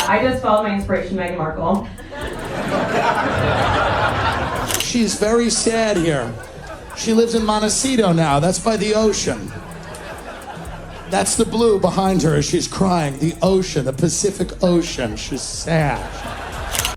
I just followed my inspiration, Meghan Markle. She's very sad here. She lives in Montecito now. That's by the ocean. That's the blue behind her as she's crying. The ocean, the Pacific Ocean. She's sad.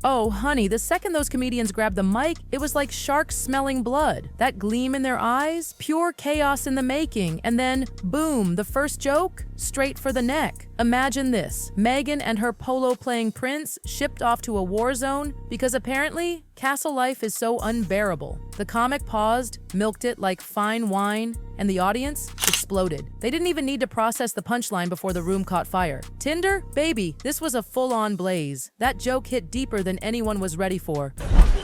Oh, honey, the second those comedians grabbed the mic, it was like sharks smelling blood. That gleam in their eyes, pure chaos in the making, and then, boom, the first joke, straight for the neck. Imagine this, Meghan and her polo-playing prince shipped off to a war zone because apparently, castle life is so unbearable. The comic paused, milked it like fine wine, and the audience exploded. They didn't even need to process the punchline before the room caught fire. Tinder? Baby, this was a full-on blaze. That joke hit deeper than anyone was ready for.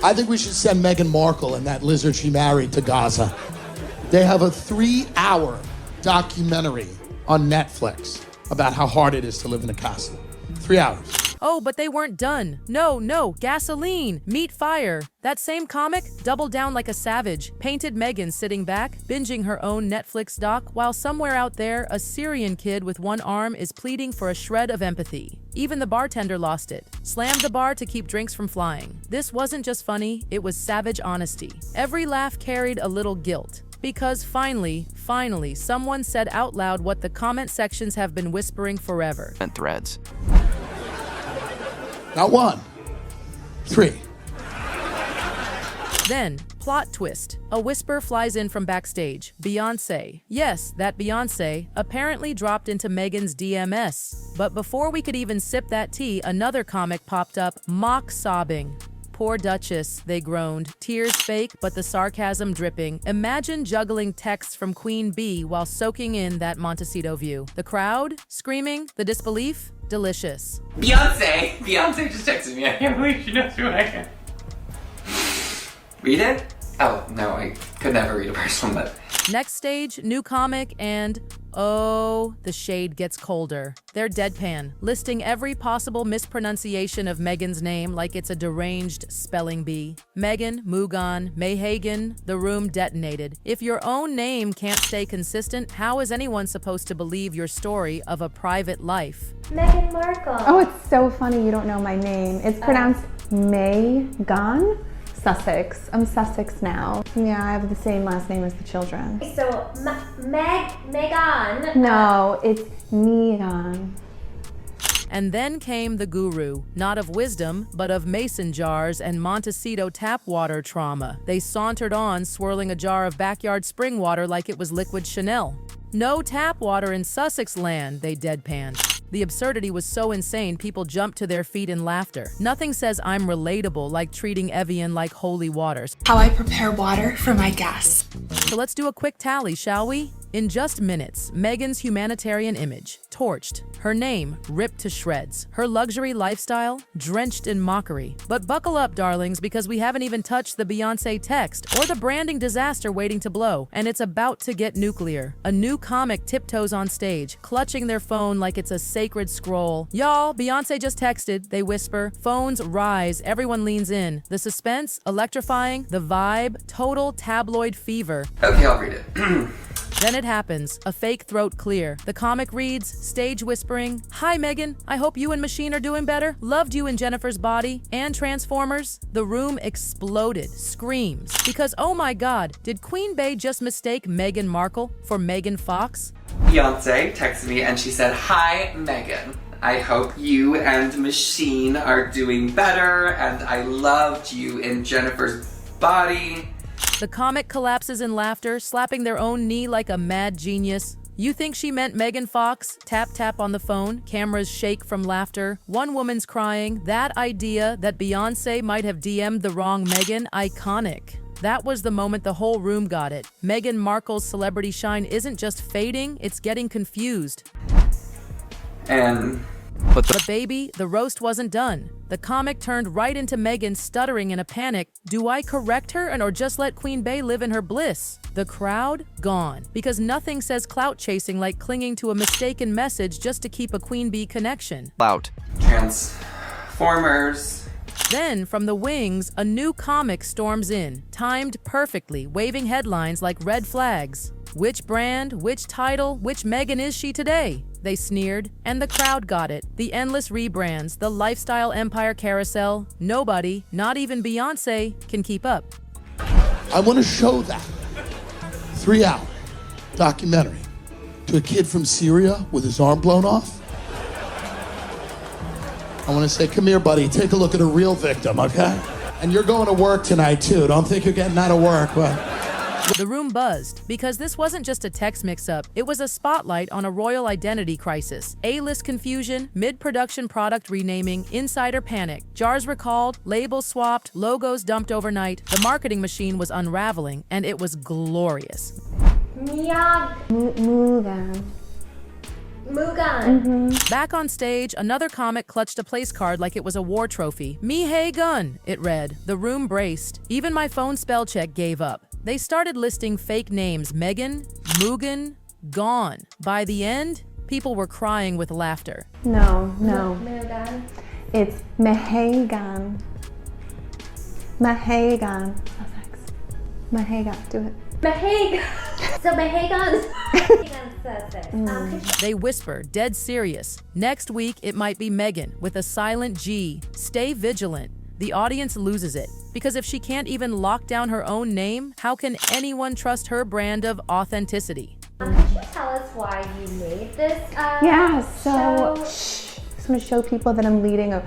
I think we should send Meghan Markle and that lizard she married to Gaza. They have a 3-hour documentary on Netflix about how hard it is to live in a castle. 3 hours. Oh, but they weren't done. No, gasoline, meet fire. That same comic doubled down like a savage, painted Meghan sitting back, binging her own Netflix doc, while somewhere out there, a Syrian kid with one arm is pleading for a shred of empathy. Even the bartender lost it, slammed the bar to keep drinks from flying. This wasn't just funny, it was savage honesty. Every laugh carried a little guilt. Because finally, someone said out loud what the comment sections have been whispering forever. Threads. Not 1, 3. Then, plot twist. A whisper flies in from backstage. Beyonce. Yes, that Beyonce apparently dropped into Meghan's DMS. But before we could even sip that tea, another comic popped up, mock sobbing. Poor Duchess, they groaned. Tears fake, but the sarcasm dripping. Imagine juggling texts from Queen Bee while soaking in that Montecito view. The crowd, screaming, the disbelief, delicious. Beyonce just texted me. I can't believe she knows who I am. Read it? Oh, no, I could never read a personal note. Next stage, new comic, and oh, the shade gets colder. They're deadpan, listing every possible mispronunciation of Meghan's name like it's a deranged spelling bee. Meghan, Mugan, Mayhagan, the room detonated. If your own name can't stay consistent, how is anyone supposed to believe your story of a private life? Meghan Markle. Oh, it's so funny you don't know my name. It's pronounced Meghan. Sussex. I'm Sussex now. Yeah, I have the same last name as the children. So, Meghan. No, it's Meghan. And then came the guru, not of wisdom, but of mason jars and Montecito tap water trauma. They sauntered on, swirling a jar of backyard spring water like it was liquid Chanel. No tap water in Sussex land, they deadpanned. The absurdity was so insane, people jumped to their feet in laughter. Nothing says I'm relatable like treating Evian like holy waters. How I prepare water for my guests. So let's do a quick tally, shall we? In just minutes, Meghan's humanitarian image, torched. Her name, ripped to shreds. Her luxury lifestyle, drenched in mockery. But buckle up, darlings, because we haven't even touched the Beyonce text or the branding disaster waiting to blow. And it's about to get nuclear. A new comic tiptoes on stage, clutching their phone like it's a sacred scroll. Y'all, Beyonce just texted, they whisper. Phones rise, everyone leans in. The suspense, electrifying. The vibe, total tabloid fever. Okay, I'll read it. Then it happens, a fake throat clear. The comic reads, stage whispering, "Hi Meghan, I hope you and Machine are doing better. Loved you in Jennifer's Body and Transformers." The room exploded, screams. Because oh my god, did Queen Bey just mistake Meghan Markle for Megan Fox? Beyonce texted me and she said, "Hi Meghan. I hope you and Machine are doing better, and I loved you in Jennifer's Body." The comic collapses in laughter, slapping their own knee like a mad genius. You think she meant Megan Fox? Tap tap on the phone, cameras shake from laughter. One woman's crying. That idea that Beyonce might have DM'd the wrong Meghan, iconic. That was the moment the whole room got it. Meghan Markle's celebrity shine isn't just fading, it's getting confused. But baby, the roast wasn't done. The comic turned right into Meghan stuttering in a panic. Do I correct her or just let Queen Bey live in her bliss? The crowd? Gone. Because nothing says clout chasing like clinging to a mistaken message just to keep a Queen Bee connection. Clout. Transformers. Then, from the wings, a new comic storms in, timed perfectly, waving headlines like red flags. Which brand, which title, which Meghan is she today? they sneered, and the crowd got it. The endless rebrands, the lifestyle empire carousel, nobody, not even Beyonce, can keep up. I want to show that 3-hour documentary to a kid from Syria with his arm blown off. I want to say, come here, buddy, take a look at a real victim, okay? And you're going to work tonight, too. Don't think you're getting out of work, but... The room buzzed, because this wasn't just a text mix-up, it was a spotlight on a royal identity crisis. A-list confusion, mid-production product renaming, insider panic, jars recalled, labels swapped, logos dumped overnight. The marketing machine was unraveling, and it was glorious. Meghan. Meghan. Back on stage, another comic clutched a place card like it was a war trophy. Meghan, it read. The room braced. Even my phone spell check gave up. They started listing fake names: Meghan, Mugan, gone. By the end, people were crying with laughter. No. Meghan. It's Meghan. Meghan. Sussex. Meghan. Do it. Meghan. So Meghan's Sussex. They whisper, dead serious. Next week, it might be Meghan with a silent G. Stay vigilant. The audience loses it, because if she can't even lock down her own name, how can anyone trust her brand of authenticity? Could you tell us why you made this Yeah, so show? just want to show people that I'm leading a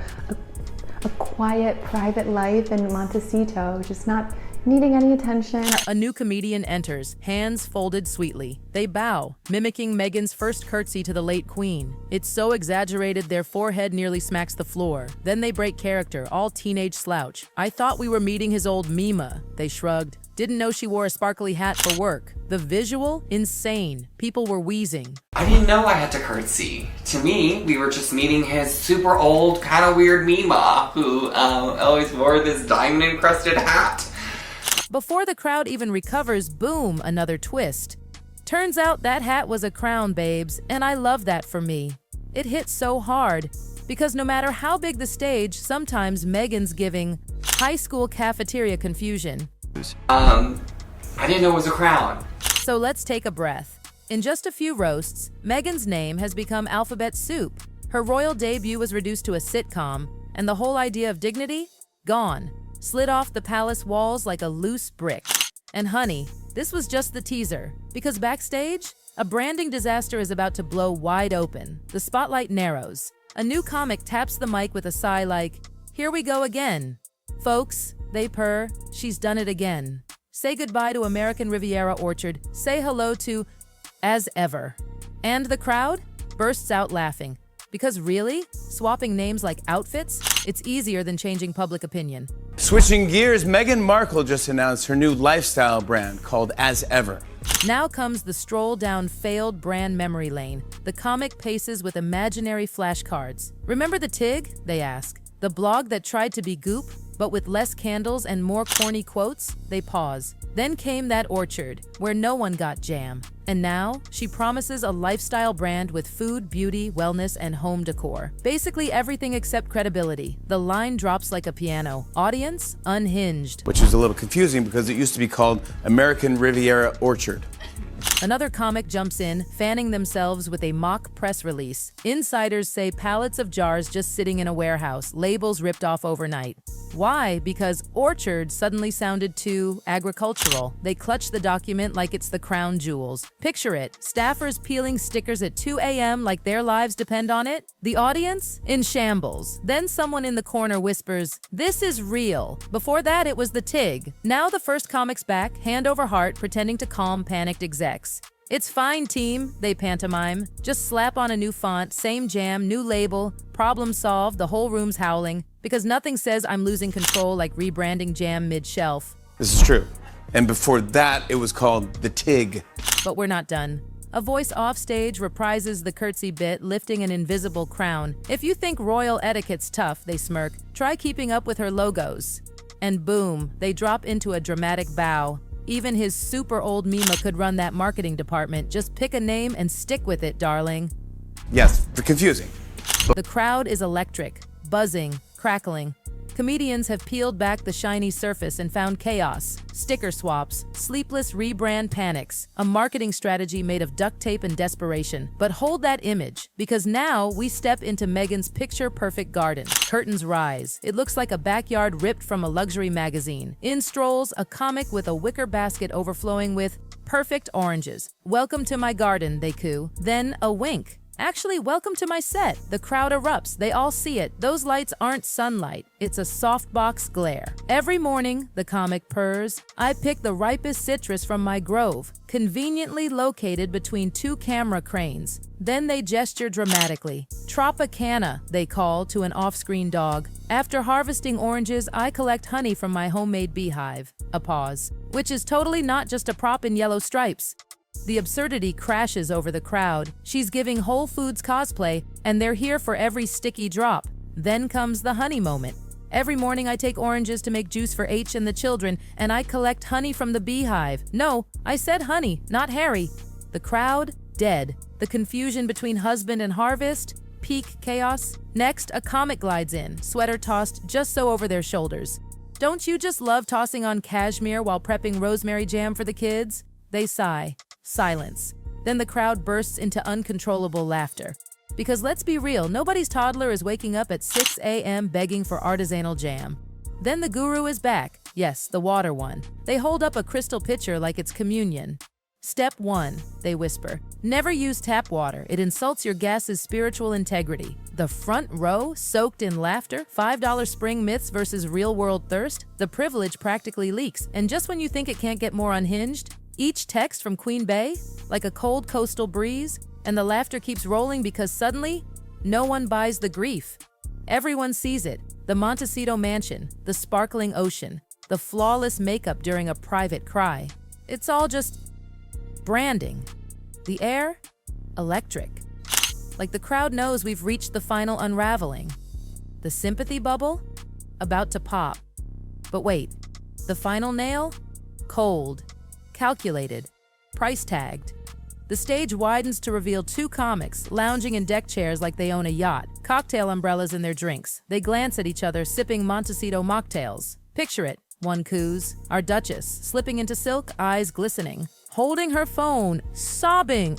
quiet, private life in Montecito, just not needing any attention. A new comedian enters, hands folded sweetly. They bow, mimicking Meghan's first curtsy to the late queen. It's so exaggerated their forehead nearly smacks the floor. Then they break character, all teenage slouch. I thought we were meeting his old Mima, they shrugged. Didn't know she wore a sparkly hat for work. The visual? Insane. People were wheezing. I didn't know I had to curtsy. To me, we were just meeting his super old, kind of weird Mima, who always wore this diamond-encrusted hat. Before the crowd even recovers, boom, another twist. Turns out that hat was a crown, babes, and I love that for me. It hit so hard, because no matter how big the stage, sometimes Meghan's giving high school cafeteria confusion. I didn't know it was a crown. So let's take a breath. In just a few roasts, Meghan's name has become alphabet soup. Her royal debut was reduced to a sitcom, and the whole idea of dignity? Gone. Slid off the palace walls like a loose brick. And honey, this was just the teaser, because backstage, a branding disaster is about to blow wide open. The spotlight narrows. A new comic taps the mic with a sigh like, "Here we go again." Folks, they purr, she's done it again. Say goodbye to American Riviera Orchard, say hello to as ever. And the crowd bursts out laughing. Because really, swapping names like outfits, it's easier than changing public opinion. Switching gears, Meghan Markle just announced her new lifestyle brand called As Ever. Now comes the stroll down failed brand memory lane. The comic paces with imaginary flashcards. Remember the TIG? They ask. The blog that tried to be Goop, but with less candles and more corny quotes? They pause. Then came that orchard, where no one got jam. And now, she promises a lifestyle brand with food, beauty, wellness, and home decor. Basically everything except credibility. The line drops like a piano. Audience? Unhinged. Which is a little confusing because it used to be called American Riviera Orchard. Another comic jumps in, fanning themselves with a mock press release. Insiders say pallets of jars just sitting in a warehouse, labels ripped off overnight. Why? Because orchard suddenly sounded too agricultural. They clutch the document like it's the crown jewels. Picture it, staffers peeling stickers at 2 a.m. like their lives depend on it. The audience? In shambles. Then someone in the corner whispers, "This is real." Before that, it was the TIG. Now the first comic's back, hand over heart, pretending to calm panicked execs. "It's fine, team," they pantomime. Just slap on a new font, same jam, new label, problem solved, the whole room's howling. Because nothing says I'm losing control like rebranding jam mid-shelf. This is true. And before that, it was called the TIG. But we're not done. A voice offstage reprises the curtsy bit, lifting an invisible crown. If you think royal etiquette's tough, they smirk, try keeping up with her logos. And boom, they drop into a dramatic bow. Even his super old Mima could run that marketing department. Just pick a name and stick with it, darling. Yes, confusing. The crowd is electric, buzzing, crackling. Comedians have peeled back the shiny surface and found chaos, sticker swaps, sleepless rebrand panics, a marketing strategy made of duct tape and desperation. But hold that image, because now we step into Meghan's picture-perfect garden. Curtains rise. It looks like a backyard ripped from a luxury magazine. In strolls a comic with a wicker basket overflowing with perfect oranges. "Welcome to my garden," they coo. Then a wink. "Actually, welcome to my set." The crowd erupts. They all see it. Those lights aren't sunlight. It's a softbox glare. "Every morning," the comic purrs, "I pick the ripest citrus from my grove, conveniently located between two camera cranes." Then they gesture dramatically. "Tropicana," they call to an off-screen dog. "After harvesting oranges, I collect honey from my homemade beehive." A pause. Which is totally not just a prop in yellow stripes. The absurdity crashes over the crowd. She's giving Whole Foods cosplay, and they're here for every sticky drop. Then comes the honey moment. "Every morning I take oranges to make juice for H and the children, and I collect honey from the beehive." No, I said honey, not Harry. The crowd, dead. The confusion between husband and harvest, peak chaos. Next, a comic glides in, sweater tossed just so over their shoulders. "Don't you just love tossing on cashmere while prepping rosemary jam for the kids?" They sigh. Silence. Then the crowd bursts into uncontrollable laughter. Because let's be real, nobody's toddler is waking up at 6 a.m. begging for artisanal jam. Then the guru is back. Yes, the water one. They hold up a crystal pitcher like it's communion. "Step 1, they whisper. "Never use tap water. It insults your guest's spiritual integrity." The front row, soaked in laughter, $5 spring myths versus real-world thirst. The privilege practically leaks. And just when you think it can't get more unhinged, each text from Queen Bey, like a cold coastal breeze, and the laughter keeps rolling because suddenly, no one buys the grief. Everyone sees it. The Montecito mansion, the sparkling ocean, the flawless makeup during a private cry. It's all just branding. The air? Electric. Like the crowd knows we've reached the final unraveling. The sympathy bubble? About to pop. But wait, the final nail? Cold. Calculated, price tagged. The stage widens to reveal two comics, lounging in deck chairs like they own a yacht, cocktail umbrellas in their drinks. They glance at each other, sipping Montecito mocktails. Picture it, one coos. Our duchess, slipping into silk, eyes glistening, holding her phone, sobbing,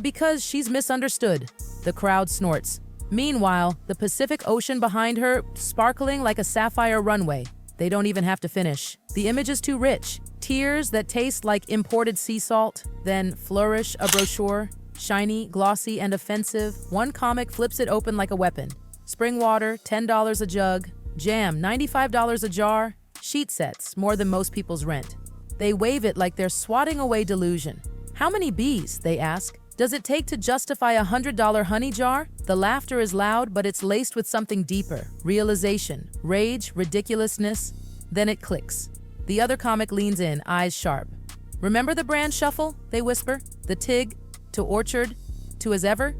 because she's misunderstood. The crowd snorts. Meanwhile, the Pacific Ocean behind her, sparkling like a sapphire runway. They don't even have to finish. The image is too rich. Tears that taste like imported sea salt, then flourish a brochure, shiny, glossy, and offensive. One comic flips it open like a weapon. Spring water, $10 a jug. Jam, $95 a jar. Sheet sets, more than most people's rent. They wave it like they're swatting away delusion. "How many bees?" they ask. "Does it take to justify a $100 honey jar?" The laughter is loud, but it's laced with something deeper. Realization, rage, ridiculousness. Then it clicks. The other comic leans in, eyes sharp. "Remember the brand shuffle?" they whisper. "The Tig, to Orchard, to as ever?"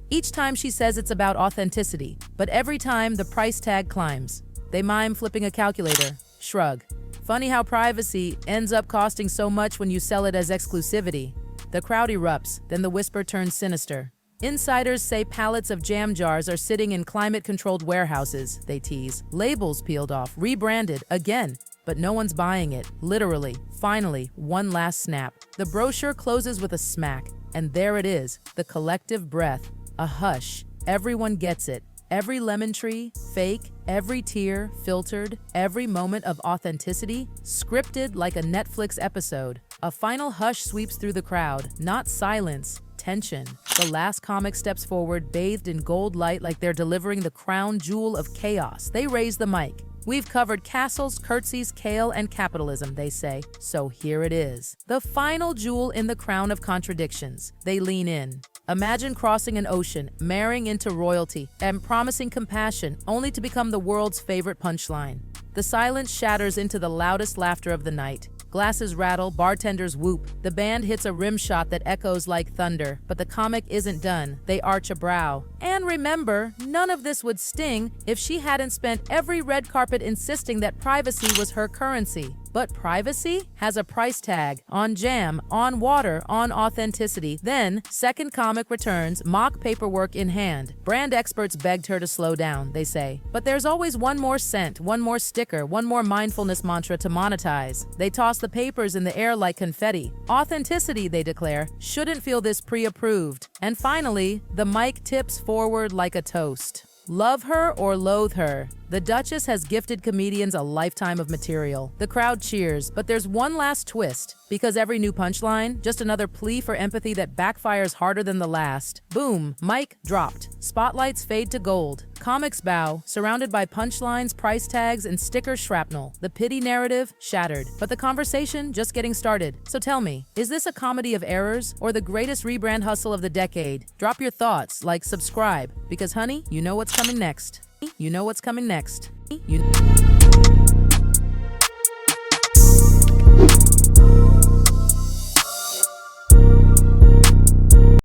Each time she says it's about authenticity, but every time the price tag climbs. They mime flipping a calculator. Shrug. Funny how privacy ends up costing so much when you sell it as exclusivity. The crowd erupts, then the whisper turns sinister. Insiders say pallets of jam jars are sitting in climate-controlled warehouses, they tease. Labels peeled off, rebranded, again. But no one's buying it, literally. Finally, one last snap. The brochure closes with a smack, and there it is, the collective breath. A hush. Everyone gets it. Every lemon tree, fake, every tear, filtered, every moment of authenticity, scripted like a Netflix episode. A final hush sweeps through the crowd, not silence, tension. The last comic steps forward, bathed in gold light like they're delivering the crown jewel of chaos. They raise the mic. "We've covered castles, curtsies, kale, and capitalism," they say. So here it is. The final jewel in the crown of contradictions. They lean in. Imagine crossing an ocean, marrying into royalty, and promising compassion, only to become the world's favorite punchline. The silence shatters into the loudest laughter of the night. Glasses rattle, bartenders whoop. The band hits a rim shot that echoes like thunder, but the comic isn't done. They arch a brow. And remember, none of this would sting if she hadn't spent every red carpet insisting that privacy was her currency. But privacy has a price tag on jam, on water, on authenticity. Then, second comic returns, mock paperwork in hand. Brand experts begged her to slow down, they say. But there's always one more scent, one more sticker, one more mindfulness mantra to monetize. They toss the papers in the air like confetti. Authenticity, they declare, shouldn't feel this pre-approved. And finally, the mic tips forward like a toast. Love her or loathe her, the Duchess has gifted comedians a lifetime of material. The crowd cheers, but there's one last twist. Because every new punchline, just another plea for empathy that backfires harder than the last. Boom, mic dropped. Spotlights fade to gold. Comics bow, surrounded by punchlines, price tags, and sticker shrapnel. The pity narrative shattered, but the conversation just getting started. So tell me, is this a comedy of errors or the greatest rebrand hustle of the decade? Drop your thoughts, like, subscribe, because honey, you know what's coming next. You know what's coming next.